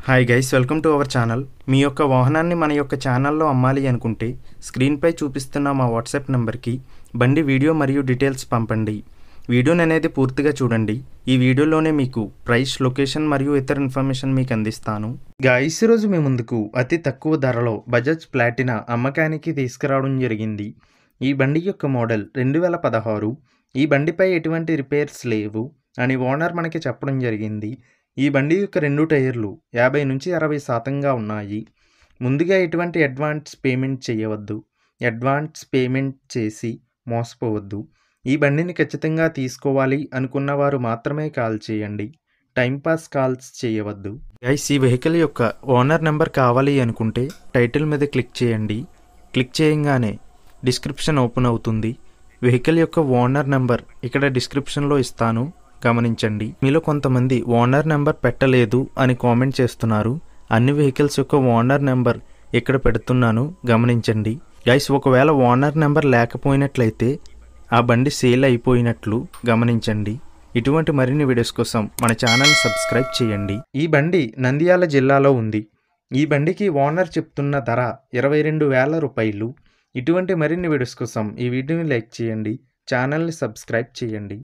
Hi guys, welcome to our channel. మీ యొక్క వాహనాన్ని మన యొక్క ఛానల్లో అమ్మాలి అనుకుంటే స్క్రీన్పై చూపిస్తున్న మా వాట్సాప్ నెంబర్కి బండి వీడియో మరియు డీటెయిల్స్ పంపండి. వీడియోని అనేది పూర్తిగా చూడండి. ఈ వీడియోలోనే మీకు ప్రైస్, లొకేషన్ మరియు ఇతర ఇన్ఫర్మేషన్ మీకు అందిస్తాను. గైస్, ఈరోజు మీ ముందుకు అతి తక్కువ ధరలో బజాజ్ ప్లాటినా అమ్మకానికి తీసుకురావడం జరిగింది. ఈ బండి యొక్క మోడల్ 2016. ఈ బండిపై ఎటువంటి రిపేర్స్ లేవు అని ఓనర్ మనకి చెప్పడం జరిగింది. ఈ బండి యొక్క 2 టైర్లు 50 నుంచి 60% ఉన్నాయి. ముందుగా ఎటువంటి అడ్వాన్స్ పేమెంట్ చేయవద్దు. అడ్వాన్స్ పేమెంట్ చేసి మోసపోవద్దు. ఈ బండిని ఖచ్చితంగా తీసుకోవాలి అనుకున్నవారు మాత్రమే కాల్ చేయండి. టైంపాస్ కాల్స్ చేయవద్దు. గైస్, ఈ వెహికల్ యొక్క ఓనర్ నెంబర్ కావాలి అనుకుంటే టైటిల్ మీద క్లిక్ చేయండి. క్లిక్ చేయగానే డిస్క్రిప్షన్ ఓపెన్ అవుతుంది. వెహికల్ యొక్క ఓనర్ నెంబర్ ఇక్కడ డిస్క్రిప్షన్లో ఇస్తాను, గమనించండి. మీలో కొంతమంది ఓనర్ నెంబర్ పెట్టలేదు అని కామెంట్ చేస్తున్నారు. అన్ని వెహికల్స్ యొక్క ఓనర్ నెంబర్ ఇక్కడ పెడుతున్నాను, గమనించండి. గైస్, ఒకవేళ ఓనర్ నెంబర్ లేకపోయినట్లయితే ఆ బండి సేల్ అయిపోయినట్లు గమనించండి. ఇటువంటి మరిన్ని వీడియోస్ కోసం మన ఛానల్ సబ్స్క్రైబ్ చేయండి. ఈ బండి నంద్యాల జిల్లాలో ఉంది. ఈ బండికి ఓనర్ చెప్తున్న ధర 22,000 రూపాయలు. ఇటువంటి మరిన్ని వీడియోస్ కోసం ఈ వీడియోని లైక్ చేయండి, ఛానల్ని సబ్స్క్రైబ్ చేయండి.